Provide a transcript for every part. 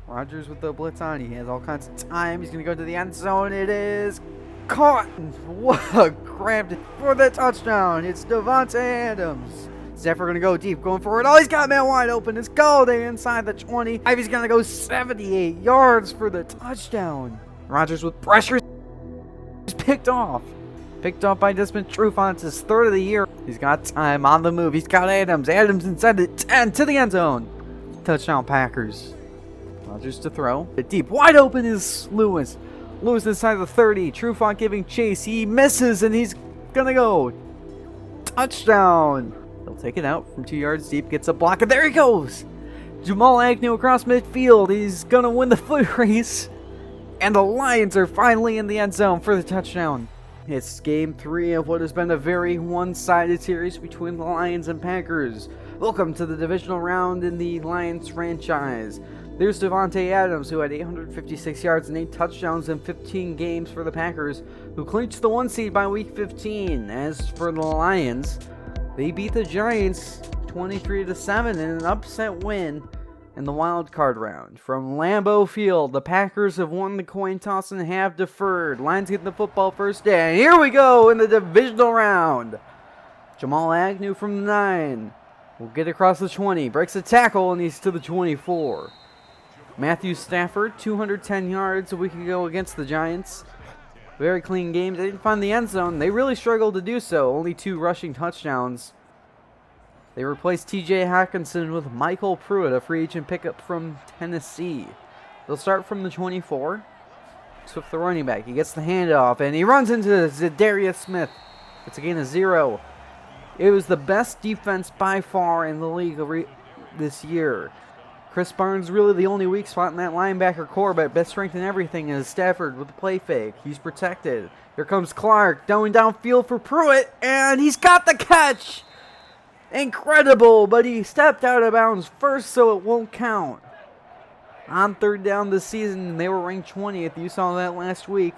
Rodgers with the blitz on. He has all kinds of time. He's going to go to the end zone. It is caught. What? Grabbed it for the touchdown. It's Davante Adams. Stafford going to go deep, going forward. Oh, he's got man wide open. It's Galladay inside the 20. He's going to go 78 yards for the touchdown. Rodgers with pressure. He's picked off. Picked off by Desmond Trufant. It's his third of the year. He's got time on the move. He's got Adams. Adams inside the 10 to the end zone. Touchdown Packers. Rodgers to throw. Deep. Wide open is Lewis. Lewis inside the 30. Trufant giving chase. He misses and he's going to go. Touchdown. He'll take it out from 2 yards deep. Gets a block and there he goes. Jamal Agnew across midfield. He's going to win the foot race. And the Lions are finally in the end zone for the touchdown. It's game 3 of what has been a very one-sided series between the Lions and Packers. Welcome to the divisional round in the Lions franchise. There's Davante Adams, who had 856 yards and 8 touchdowns in 15 games for the Packers, who clinched the 1 seed by week 15. As for the Lions, they beat the Giants 23-7 in an upset win in the wild card round. From Lambeau Field, the Packers have won the coin toss and have deferred. Lions get the football first day. And here we go in the divisional round. Jamal Agnew from the 9 will get across the 20. Breaks a tackle and he's to the 24. Matthew Stafford, 210 yards a week ago against the Giants. Very clean game. They didn't find the end zone. They really struggled to do so. Only 2 rushing touchdowns. They replaced T.J. Hockenson with Michael Pruitt, a free agent pickup from Tennessee. They'll start from the 24. Swift, the running back. He gets the handoff, and he runs into Zadarius Smith. It's a gain of 0. It was the best defense by far in the league this year. Chris Barnes really the only weak spot in that linebacker core, but best strength in everything is Stafford with the play fake. He's protected. Here comes Clark, going downfield for Pruitt, and he's got the catch! Incredible, but he stepped out of bounds first, so it won't count. On third down this season, they were ranked 20th. You saw that last week.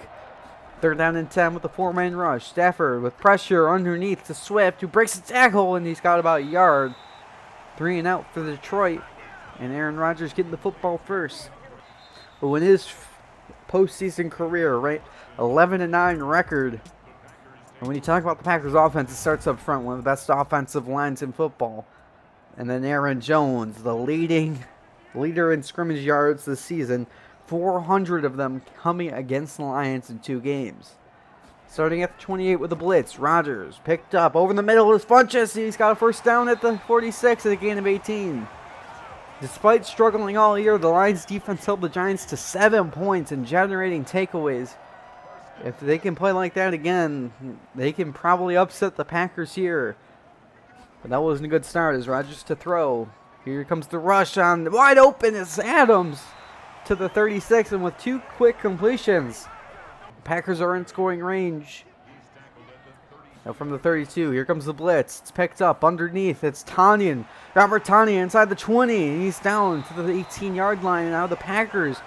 Third down and 10 with a 4-man rush. Stafford with pressure underneath to Swift, who breaks the tackle, and he's got about a yard. 3 and out for Detroit, and Aaron Rodgers getting the football first. But in his postseason career, right, 11-9 record. And when you talk about the Packers offense, it starts up front, one of the best offensive lines in football. And then Aaron Jones, the leader in scrimmage yards this season, 400 of them coming against the Lions in 2 games. Starting at the 28 with the blitz, Rodgers picked up over the middle is Funchess. He's got a first down at the 46 at a gain of 18. Despite struggling all year, the Lions defense held the Giants to 7 points and generating takeaways. If they can play like that again, they can probably upset the Packers here. But that wasn't a good start as Rodgers to throw. Here comes the rush on wide open. It's Adams to the 36, and with 2 quick completions, the Packers are in scoring range. Now from the 32, here comes the blitz. It's picked up underneath. It's Tanyan. Robert Tanyan inside the 20. He's down to the 18-yard line, and now the Packers,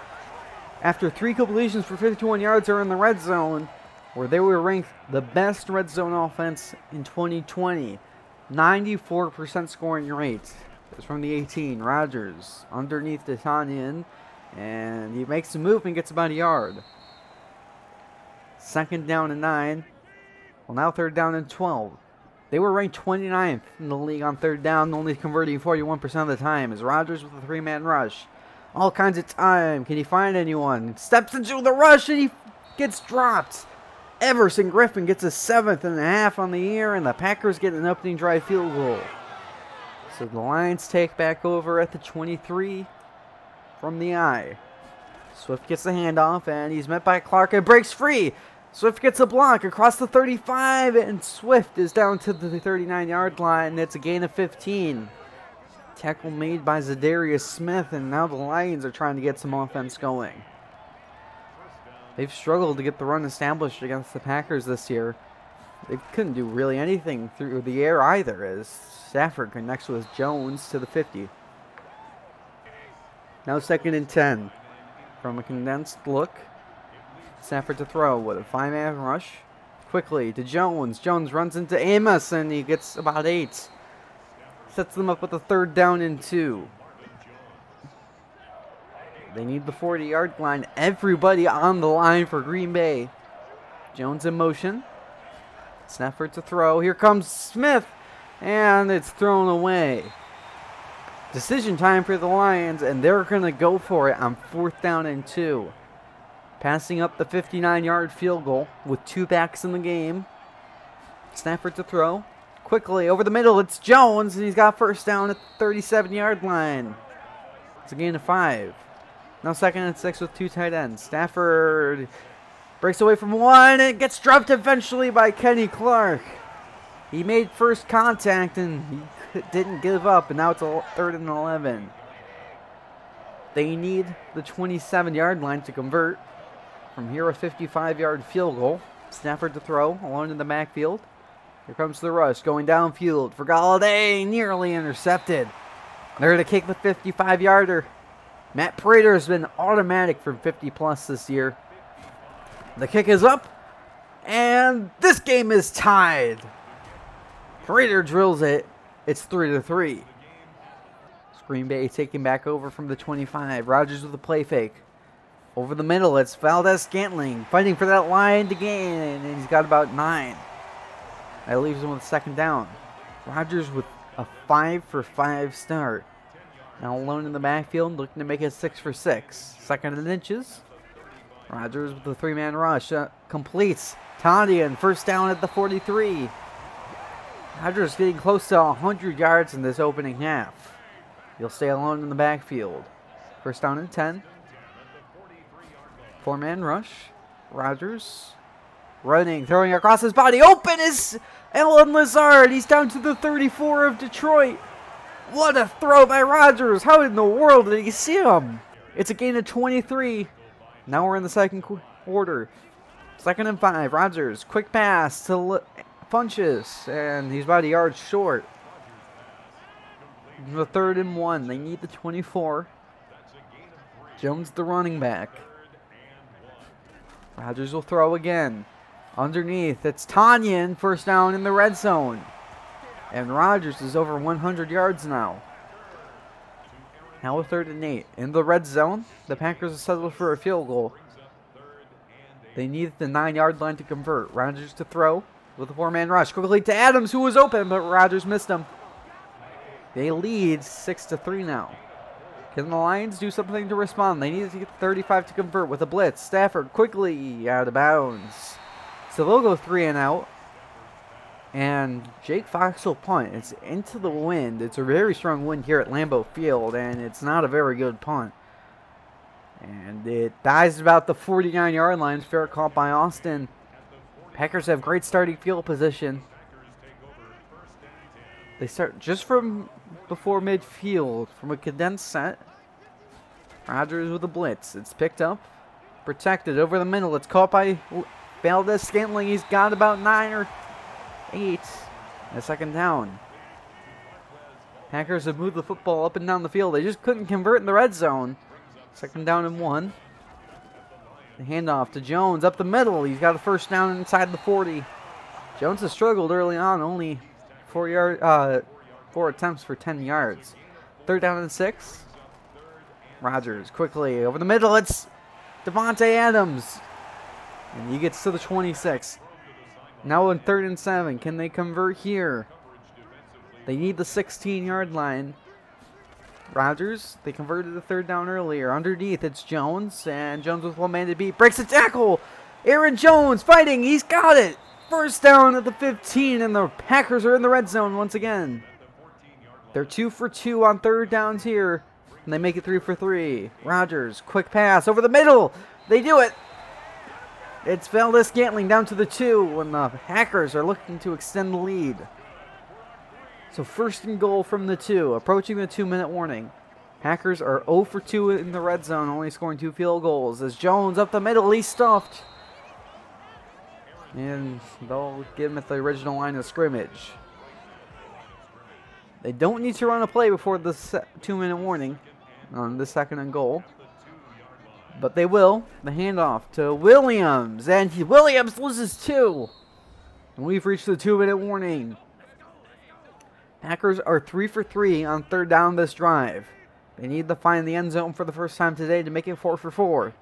after 3 completions for 51 yards, are in the red zone, where they were ranked the best red zone offense in 2020. 94% scoring rate. It's from the 18. Rodgers underneath to Tanyan, and he makes a move and gets about a yard. 2nd down and 9. Well, now 3rd down and 12. They were ranked 29th in the league on 3rd down, only converting 41% of the time, as Rodgers with a 3-man rush. All kinds of time. Can he find anyone? Steps into the rush and he gets dropped. Everson Griffin gets a 7.5 on the year, and the Packers get an opening drive field goal. So the Lions take back over at the 23 from the eye. Swift gets the handoff, and he's met by Clark and breaks free. Swift gets a block across the 35, and Swift is down to the 39-yard line. It's a gain of 15. Tackle made by Zadarius Smith, and now the Lions are trying to get some offense going. They've struggled to get the run established against the Packers this year. They couldn't do really anything through the air either, as Stafford connects with Jones to the 50. Now 2nd and 10. From a condensed look, Stafford to throw with a 5-man rush. Quickly to Jones. Jones runs into Amos, and he gets about 8. Sets them up with a 3rd down and 2. They need the 40-yard line. Everybody on the line for Green Bay. Jones in motion. Snap to throw. Here comes Smith. And it's thrown away. Decision time for the Lions, and they're going to go for it on 4th down and 2. Passing up the 59-yard field goal with 2 backs in the game. Stafford to throw. Quickly over the middle, it's Jones, and he's got 1st down at the 37-yard line. It's a gain of 5. Now 2nd and 6 with 2 tight ends. Stafford breaks away from one, and it gets dropped eventually by Kenny Clark. He made first contact, and he didn't give up, and now it's a 3rd and 11. They need the 27-yard line to convert. From here, a 55-yard field goal. Stafford to throw, alone in the backfield. Here comes the rush, going downfield for Galladay, nearly intercepted. They're going to kick the 55-yarder. Matt Prater has been automatic from 50-plus this year. The kick is up, and this game is tied. Prater drills it. It's 3-3. Green Bay taking back over from the 25. Rodgers with a play fake. Over the middle, it's Valdez-Scantling fighting for that line to gain, and he's got about 9. That leaves him with 2nd down. Rodgers with a 5-for-5 start. Now alone in the backfield, looking to make it 6-for-6. 2nd and inches. Rodgers with the 3-man rush. Completes. Tonyan, 1st down at the 43. Rodgers getting close to 100 yards in this opening half. He'll stay alone in the backfield. 1st down and 10. 4-man rush. Rodgers running, throwing across his body. Open is Allen Lazard. He's down to the 34 of Detroit. What a throw by Rodgers. How in the world did he see him? It's a gain of 23. Now we're in the 2nd quarter. 2nd and 5. Rodgers, quick pass to Funches, and he's about a yard short. The 3rd and 1. They need the 24. Jones the running back. Rodgers will throw again. Underneath, it's Tonyan, 1st down in the red zone. And Rodgers is over 100 yards now. Now a 3rd and 8. In the red zone, the Packers are settled for a field goal. They need the 9-yard line to convert. Rodgers to throw with a 4-man rush. Quickly to Adams, who was open, but Rodgers missed him. They lead 6-3 now. Can the Lions do something to respond? They need to get 35 to convert with a blitz. Stafford quickly out of bounds. So they'll go 3 and out. And Jake Fox will punt. It's into the wind. It's a very strong wind here at Lambeau Field, and it's not a very good punt. And it dies about the 49-yard line. Fair call by Austin. Packers have great starting field position. They start just from before midfield, from a condensed set. Rodgers with a blitz. It's picked up. Protected over the middle. It's caught by Valdez-Scantling. He's got about 9 or 8. A 2nd down. Packers have moved the football up and down the field. They just couldn't convert in the red zone. 2nd down and 1. The handoff to Jones up the middle. He's got a 1st down inside the 40. Jones has struggled early on. Only 4 attempts for 10 yards. 3rd down and 6. Rodgers quickly over the middle. It's Devontae Adams. And he gets to the 26. Now in 3rd and 7. Can they convert here? They need the 16-yard line. Rodgers, they converted the 3rd down earlier. Underneath, it's Jones. And Jones with 1 man to beat. Breaks the tackle. Aaron Jones fighting. He's got it. 1st down at the 15. And the Packers are in the red zone once again. They're 2 for 2 on 3rd downs here. And they make it 3 for 3. Rodgers, quick pass over the middle. They do it. It's Valdez-Scantling down to the 2 when the Packers are looking to extend the lead. So 1st and goal from the 2, approaching the 2-minute warning. Packers are 0 for 2 in the red zone, only scoring 2 field goals. As Jones up the middle, he's stuffed. And they'll get him at the original line of scrimmage. They don't need to run a play before the 2-minute warning on the 2nd and goal. But they will. The handoff to Williams. And Williams loses 2. And we've reached the 2-minute warning. Packers are 3 for 3 on 3rd down this drive. They need to find the end zone for the first time today to make it 4 for 4.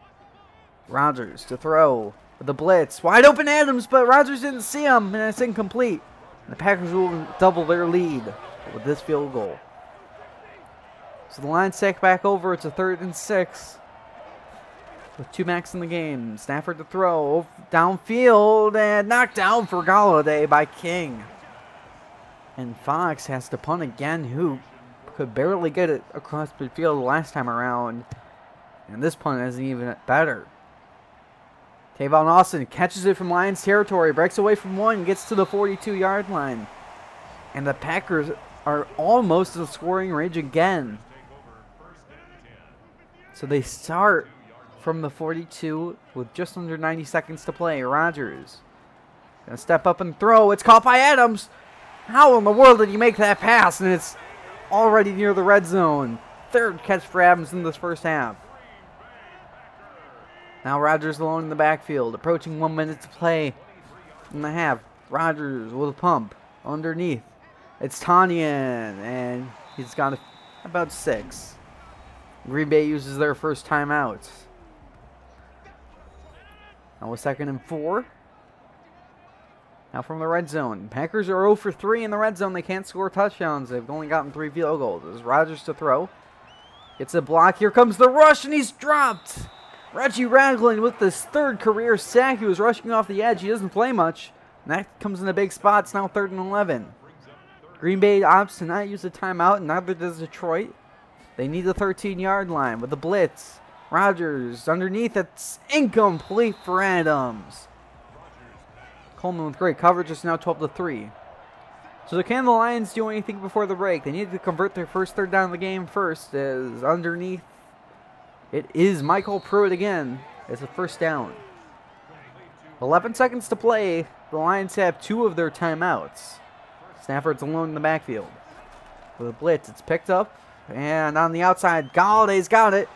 Rodgers to throw with the blitz. Wide open Adams, but Rodgers didn't see him, and it's incomplete. The Packers will double their lead with this field goal. So the Lions take back over. It's a 3rd and 6. With 2 backs in the game. Stafford to throw. Downfield and knocked down for Galladay by King. And Fox has to punt again, who could barely get it across the field the last time around. And this punt isn't even better. Tavon Austin catches it from Lions territory, breaks away from one, gets to the 42-yard line. And the Packers are almost in scoring range again. So they start from the 42 with just under 90 seconds to play. Rodgers gonna step up and throw. It's caught by Adams. How in the world did he make that pass? And it's already near the red zone. 3rd catch for Adams in this first half. Now Rodgers alone in the backfield, approaching 1 minute to play in the half. Rodgers with a pump underneath. It's Tanyan, and he's got about 6. Green Bay uses their first timeout. Now a 2nd and 4. Now from the red zone. Packers are 0 for 3 in the red zone. They can't score touchdowns. They've only gotten 3 field goals. It's Rodgers to throw. Gets a block. Here comes the rush, and he's dropped. Reggie Ragland with his 3rd career sack. He was rushing off the edge. He doesn't play much. And that comes in a big spot. It's now 3rd and 11. Green Bay opts to not use a timeout, and neither does Detroit. They need the 13-yard line with the blitz. Rodgers underneath. It's incomplete for Adams. Coleman with great coverage. It's now 12 to 3. So can the Lions do anything before the break? They need to convert their first 3rd down of the game first. As underneath, it is Michael Pruitt again. It's a 1st down. 11 seconds to play. The Lions have 2 of their timeouts. Stafford's alone in the backfield. With a blitz, it's picked up. And on the outside, Galladay's got it.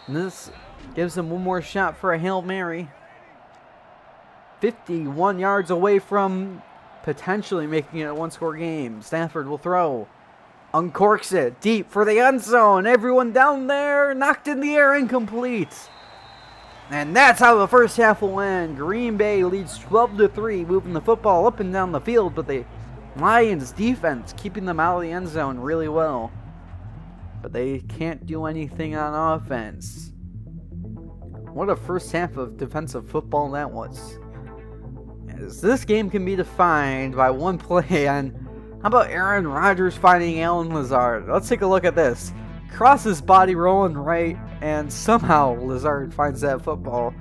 And this gives him one more shot for a Hail Mary. 51 yards away from potentially making it a 1-score game. Stafford will throw. Uncorks it deep for the end zone. Everyone down there, knocked in the air, incomplete. And that's how the first half will end. Green Bay leads 12 to 3, moving the football up and down the field, but the Lions defense keeping them out of the end zone really well. But they can't do anything on offense. What a first half of defensive football that was. As this game can be defined by one play on, how about Aaron Rodgers finding Alan Lazard? Let's take a look at this. Crosses body rolling right, and somehow Lazard finds that football.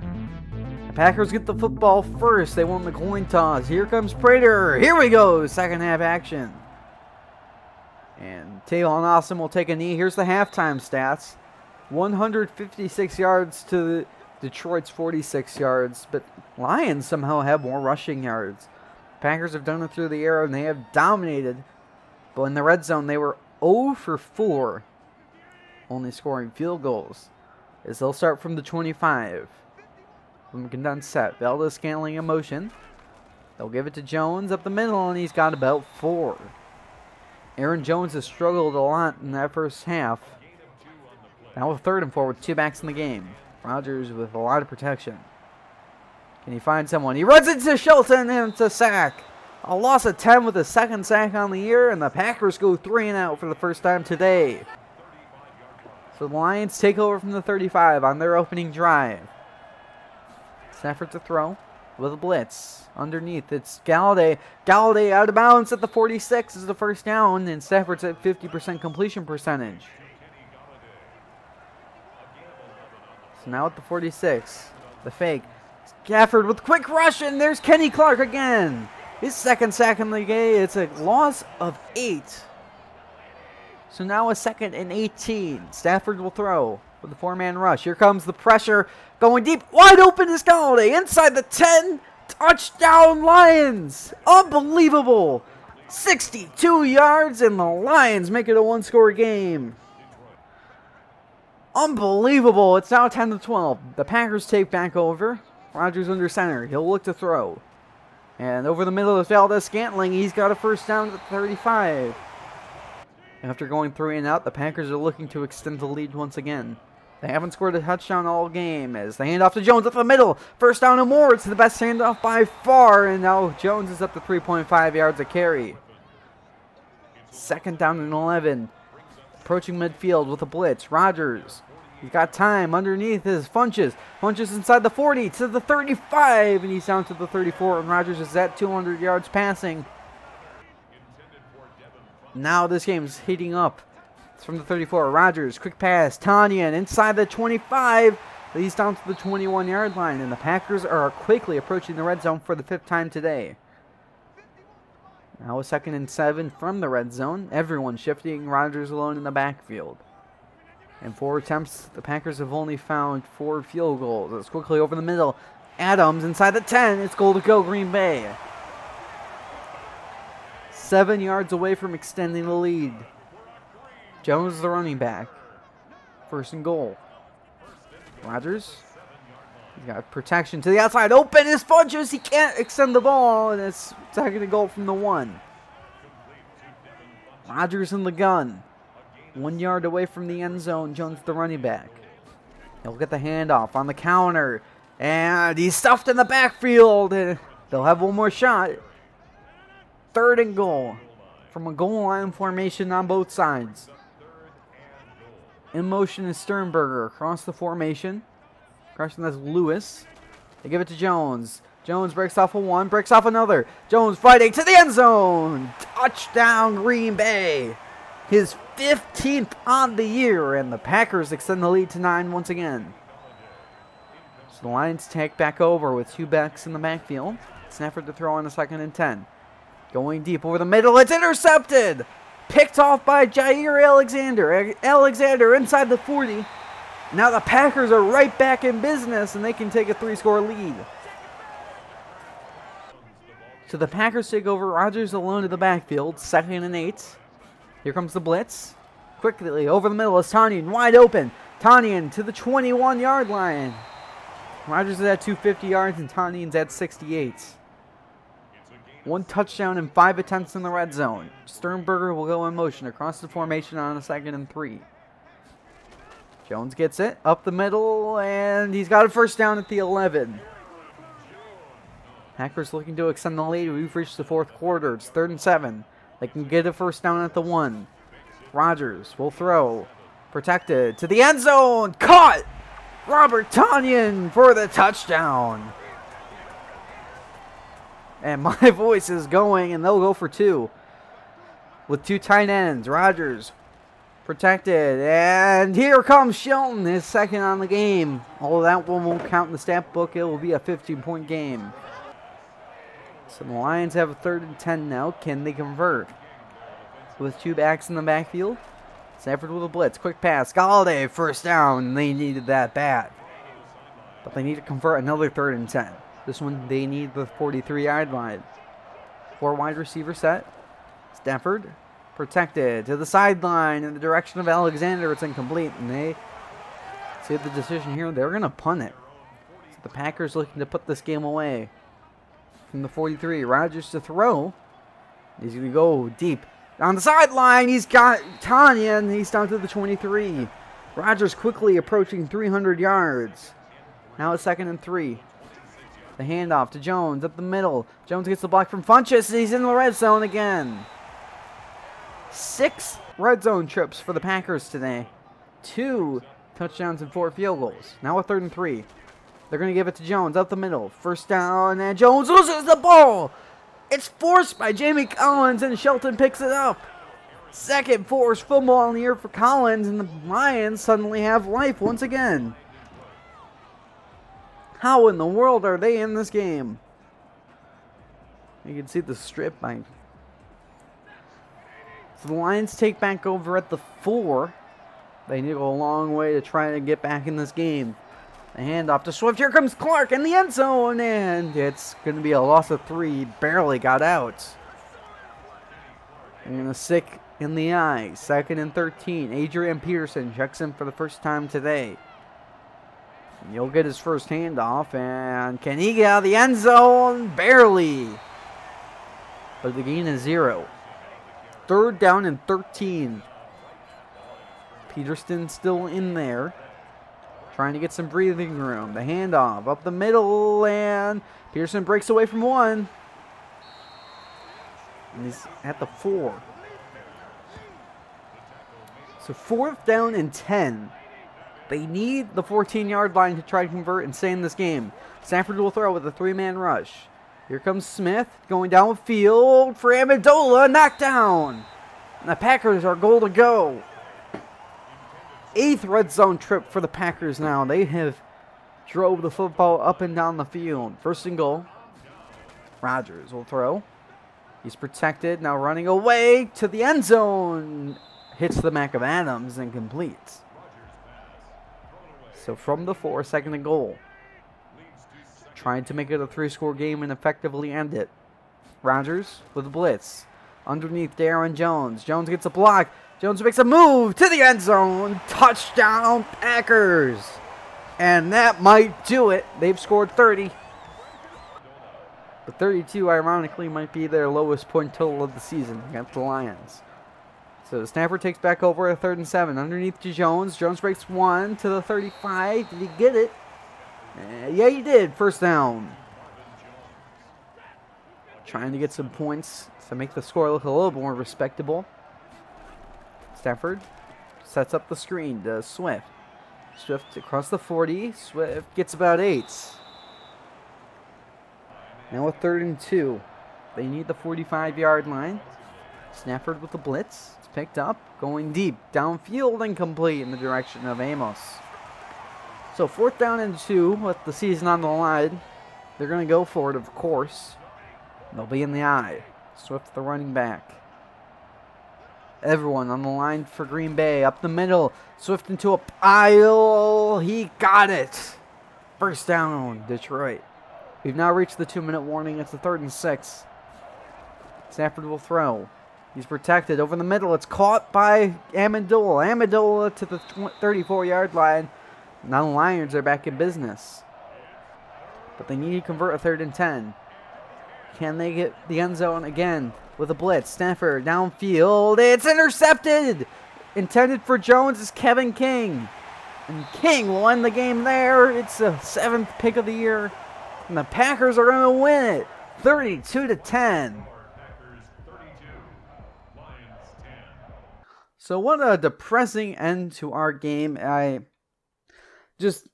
The Packers get the football first. They won the coin toss. Here comes Prater. Here we go. Second half action. And Tavon Austin will take a knee. Here's the halftime stats. 156 yards to Detroit's 46 yards. But Lions somehow have more rushing yards. Packers have done it through the air, and they have dominated. But in the red zone, they were 0 for 4. Only scoring field goals. As they'll start from the 25. From condensed set. Valdez-Scantling in motion. They'll give it to Jones up the middle, and he's got about 4. Aaron Jones has struggled a lot in that first half. Now with 3rd and 4 with 2 backs in the game. Rodgers with a lot of protection. Can he find someone? He runs into Shelton, and it's a sack. A loss of 10 with a 2nd sack on the year, and the Packers go 3 and out for the first time today. So the Lions take over from the 35 on their opening drive. Stafford to throw with a blitz. Underneath, it's Galladay. Galladay out of bounds at the 46 is the first down, and Stafford's at 50% completion percentage. So now at the 46, the fake. Stafford with quick rush, and there's Kenny Clark again. His 2nd sack in the game. It's a loss of 8. So now a 2nd and 18. Stafford will throw with a 4-man rush. Here comes the pressure. Going deep. Wide open is Galladay. Inside the 10. Touchdown Lions. Unbelievable. 62 yards, and the Lions make it a 1-score game. Unbelievable. It's now 10 to 12. The Packers take back over. Rodgers under center. He'll look to throw. And over the middle of Valdez-Scantling. He's got a first down at the 35. After going 3 and out, the Packers are looking to extend the lead once again. They haven't scored a touchdown all game as they hand off to Jones up the middle. First down and more. It's the best handoff by far, and now Jones is up to 3.5 yards a carry. Second down and 11. Approaching midfield with a blitz. Rodgers. He's got time underneath his Funches. Funches inside the 40 to the 35, and he's down to the 34, and Rodgers is at 200 yards passing. Now this game's heating up. It's from the 34. Rodgers, quick pass. Tanyan inside the 25. He's down to the 21-yard line, and the Packers are quickly approaching the red zone for the 5th time today. Now a 2nd and 7 from the red zone. Everyone shifting. Rodgers alone in the backfield. In 4 attempts, the Packers have only found 4 field goals. It's quickly over the middle. Adams inside the 10. It's goal to go, Green Bay. 7 yards away from extending the lead. Jones the running back. 1st and goal. Rodgers. He's got protection to the outside. Open his Funches. He can't extend the ball, and it's 2nd and goal from the 1. Rodgers in the gun. 1 yard away from the end zone. Jones the running back. He'll get the handoff on the counter. And he's stuffed in the backfield. They'll have one more shot. 3rd and goal. From a goal line formation on both sides. In motion is Sternberger across the formation. Crossing that's Lewis. They give it to Jones. Jones breaks off a 1. Breaks off another. Jones fighting to the end zone. Touchdown Green Bay. His 15th on the year, and the Packers extend the lead to 9 once again. So the Lions take back over with 2 backs in the backfield. Snafford to throw on a 2nd and 10. Going deep over the middle. It's intercepted. Picked off by Jair Alexander. Alexander inside the 40. Now the Packers are right back in business, and they can take a 3-score lead. So the Packers take over. Rodgers alone in the backfield. 2nd and 8. Here comes the blitz. Quickly over the middle is Tanyan, wide open. Tanyan to the 21-yard line. Rodgers is at 250 yards and Tanyan's at 68. 1 touchdown and 5 attempts in the red zone. Sternberger will go in motion across the formation on a 2nd and 3. Jones gets it up the middle, and he's got a 1st down at the 11. Packers looking to extend the lead. We've reached the 4th quarter. It's 3rd and 7. They can get a 1st down at the 1. Rodgers will throw. Protected to the end zone. Caught! Robert Tanyan for the touchdown. And my voice is going, and they'll go for 2. With 2 tight ends. Rodgers protected. And here comes Shelton, his 2nd on the game. Although that one won't count in the stat book, it will be a 15-point game. So the Lions have a 3rd and 10 now. Can they convert? With 2 backs in the backfield. Stafford with a blitz. Quick pass. Galladay, 1st down. They needed that bad. But they need to convert another 3rd and 10. This one, they need the 43-yard line. 4 wide receiver set. Stafford protected to the sideline in the direction of Alexander. It's incomplete. And they see the decision here. They're going to punt it. So the Packers looking to put this game away. From the 43, Rodgers to throw. He's going to go deep. On the sideline, he's got Tanyan. He's down to the 23. Rodgers quickly approaching 300 yards. Now it's 2nd and 3. The handoff to Jones up the middle. Jones gets the block from Funches, and he's in the red zone again. 6 red zone trips for the Packers today. 2 touchdowns and 4 field goals. Now a 3rd and 3. They're going to give it to Jones up the middle. 1st down, and Jones loses the ball. It's forced by Jamie Collins, and Shelton picks it up. 2nd forced fumble in the year for Collins, and the Lions suddenly have life once again. How in the world are they in this game? You can see the strip. So the Lions take back over at the 4. They need to go a long way to try to get back in this game. The handoff to Swift. Here comes Clark in the end zone, and it's going to be a loss of 3. He barely got out. And a sick in the eye. 2nd and 13. Adrian Peterson checks in for the 1st time today. And he'll get his first handoff, and can he get out of the end zone? Barely. But the gain is 0. 3rd down and 13 Peterson still in there, trying to get some breathing room. The handoff up the middle, and Peterson breaks away from one. And he's at the 4. So 4th down and 10. They need the 14-yard line to try to convert and stay in this game. Stafford will throw with a 3-man rush. Here comes Smith going downfield for Amendola, knockdown. And the Packers are goal to go. 8th red zone trip for the Packers now. They have drove the football up and down the field. 1st and goal. Rodgers will throw. He's protected, now running away to the end zone. Hits the back of Adams and completes. So from the 4, 2nd and goal. Trying to make it a 3-score game and effectively end it. Rodgers with a blitz. Underneath Darren Jones. Jones gets a block. Jones makes a move to the end zone. Touchdown Packers. And that might do it. They've scored 30. But 32, ironically, might be their lowest point total of the season against the Lions. So Stafford takes back over a 3rd and 7. Underneath to Jones. Jones breaks 1 to the 35. Did he get it? Yeah, he did. 1st down. Trying to get some points to make the score look a little more respectable. Stafford sets up the screen to Swift. Swift across the 40. Swift gets about 8. Now a 3rd and 2. They need the 45-yard line. Stafford with the blitz. It's picked up. Going deep. Downfield and complete in the direction of Amos. So 4th down and 2 with the season on the line. They're going to go for it, of course. They'll be in the eye. Swift the running back. Everyone on the line for Green Bay. Up the middle. Swift into a pile. He got it. 1st down, Detroit. We've now reached the 2-minute warning. It's the 3rd and 6. Stafford will throw. He's protected over the middle. It's caught by Amendola. Amendola to the 34-yard line. Now the Lions are back in business. But they need to convert a 3rd and 10. Can they get the end zone again with a blitz? Stafford downfield. It's intercepted. Intended for Jones is Kevin King. And King will end the game there. It's the 7th pick of the year. And the Packers are going to win it. 32-10. So what a depressing end to our game. I just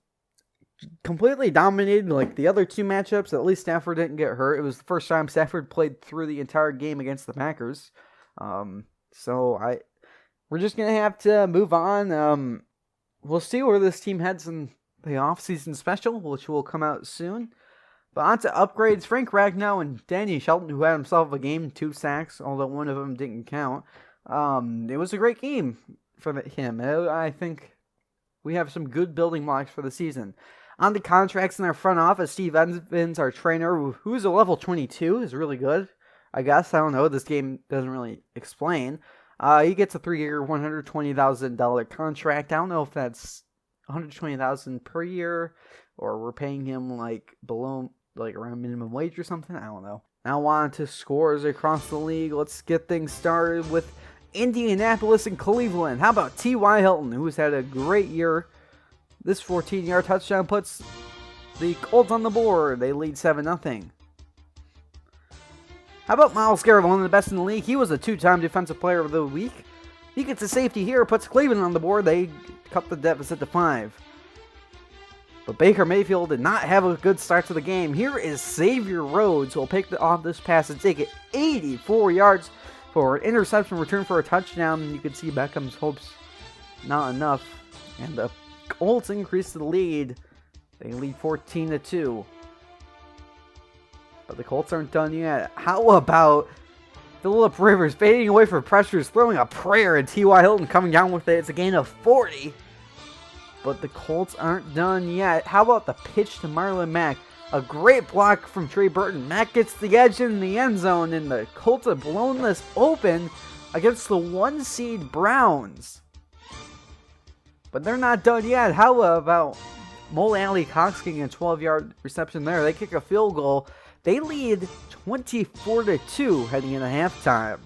completely dominated like the other 2 matchups. At least Stafford didn't get hurt. It was the first time Stafford played through the entire game against the Packers. We're just going to have to move on. We'll see where this team heads in the offseason special, which will come out soon. But on to upgrades. Frank Ragnow and Danny Shelton, who had himself a game, 2 sacks, although one of them didn't count. It was a great game for him. I think we have some good building blocks for the season. On to contracts in our front office. Steve Evans, our trainer, who's a level 22, is really good. I guess. I don't know. This game doesn't really explain. He gets a 3-year, $120,000 contract. I don't know if that's $120,000 per year or we're paying him below around minimum wage or something. I don't know. Now on to scores across the league. Let's get things started with Indianapolis and Cleveland. How about T.Y. Hilton, who's had a great year? This 14-yard touchdown puts the Colts on the board. They lead 7-0. How about Myles Garrett, one of the best in the league? He was a 2-time Defensive Player of the Week. He gets a safety here, puts Cleveland on the board. They cut the deficit to 5. But Baker Mayfield did not have a good start to the game. Here is Xavier Rhodes, who will pick off this pass and take it 84 yards for an interception return for a touchdown. You can see Beckham's hopes not enough. And the Colts increase the lead. They lead 14-2. But the Colts aren't done yet. How about Phillip Rivers fading away from pressures, throwing a prayer, and T.Y. Hilton coming down with it. It's a gain of 40. But the Colts aren't done yet. How about the pitch to Marlon Mack? A great block from Trey Burton. Mack gets the edge in the end zone, and the Colts have blown this open against the 1-seed Browns. But they're not done yet. How about Mole Alley Cox getting a 12-yard reception there? They kick a field goal. They lead 24-2 heading into halftime.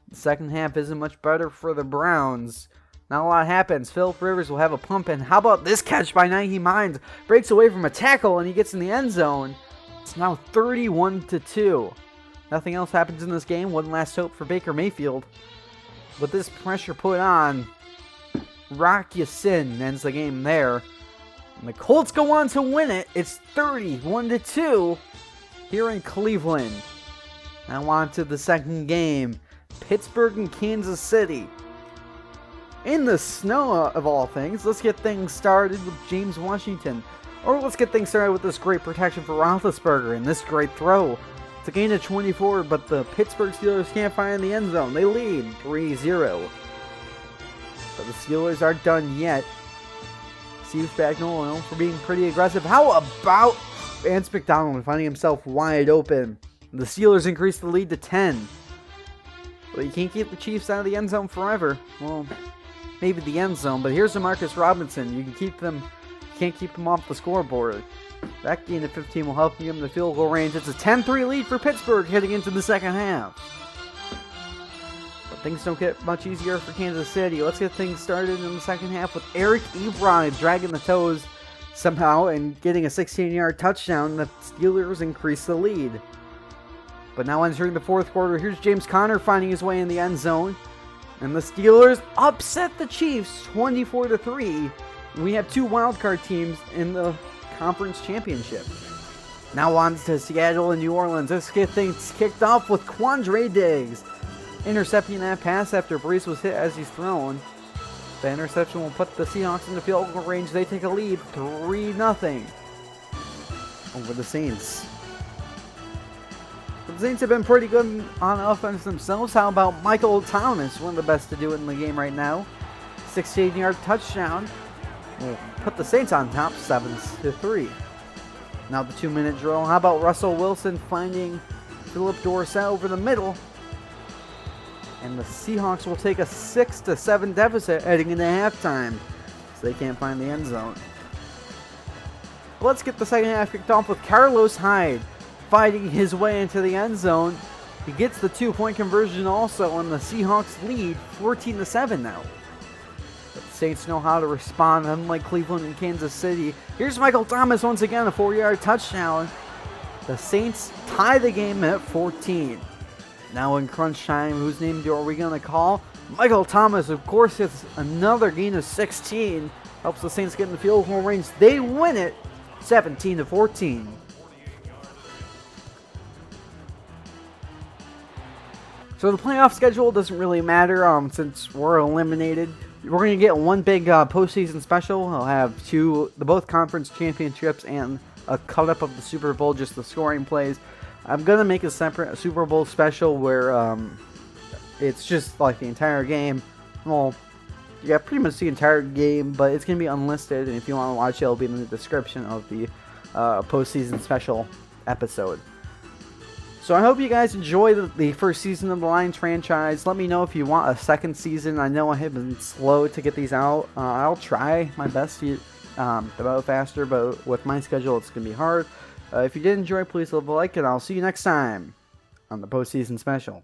The second half isn't much better for the Browns. Not a lot happens. Philip Rivers will have a pump in. How about this catch by Nyheim Hines? Breaks away from a tackle and he gets in the end zone. It's now 31-2. Nothing else happens in this game. One last hope for Baker Mayfield. With this pressure put on, Rock Ya-Sin ends the game there. And the Colts go on to win it. It's 31-2 here in Cleveland. Now on to the second game. Pittsburgh and Kansas City. In the snow of all things, let's get things started with James Washington. Or let's get things started with this great protection for Roethlisberger and this great throw. It's a gain of 24, but the Pittsburgh Steelers can't find the end zone. They lead 3-0. But the Steelers aren't done yet. Steve Spagnuolo for being pretty aggressive. How about Vance McDonald finding himself wide open? The Steelers increase the lead to 10. Well, you can't keep the Chiefs out of the end zone forever. Well, maybe the end zone, but here's Demarcus Robinson. You can keep them, can't keep them off the scoreboard. That gain of 15 will help give them the field goal range. It's a 10-3 lead for Pittsburgh heading into the second half. But things don't get much easier for Kansas City. Let's get things started in the second half with Eric Ebron dragging the toes somehow and getting a 16-yard touchdown. The Steelers increase the lead. But now entering the fourth quarter, here's James Conner finding his way in the end zone. And the Steelers upset the Chiefs 24-3. We have two wildcard teams in the conference championship. Now on to Seattle and New Orleans. Let's get things kicked off with Quandre Diggs intercepting that pass after Brees was hit as he's thrown. The interception will put the Seahawks in the field goal range. They take a lead 3-0 over the Saints. The Saints have been pretty good on offense themselves. How about Michael Thomas, one of the best to do it in the game right now? 16-yard touchdown will put the Saints on top 7-3. Now the 2-minute drill. How about Russell Wilson finding Philip Dorsett over the middle? And the Seahawks will take a 6-7 deficit heading into halftime, so they can't find the end zone. Let's get the second half kicked off with Carlos Hyde fighting his way into the end zone. He gets the 2-point conversion also, and the Seahawks lead 14-7 now. But the Saints know how to respond, unlike Cleveland and Kansas City. Here's Michael Thomas once again, a 4-yard touchdown. The Saints tie the game at 14. Now in crunch time, whose name are we going to call? Michael Thomas, of course, gets another gain of 16. Helps the Saints get in the field goal range. They win it 17-14. So the playoff schedule doesn't really matter since we're eliminated. We're going to get one big postseason special. We'll have both conference championships and a cut-up of the Super Bowl, just the scoring plays. I'm going to make a separate Super Bowl special where it's just like the entire game. Well, yeah, pretty much the entire game, but it's going to be unlisted, and if you want to watch it, it'll be in the description of the postseason special episode. So I hope you guys enjoy the first season of the Lions franchise. Let me know if you want a second season. I know I have been slow to get these out. I'll try my best to develop faster, but with my schedule, it's going to be hard. If you did enjoy, please leave a like, and I'll see you next time on the postseason special.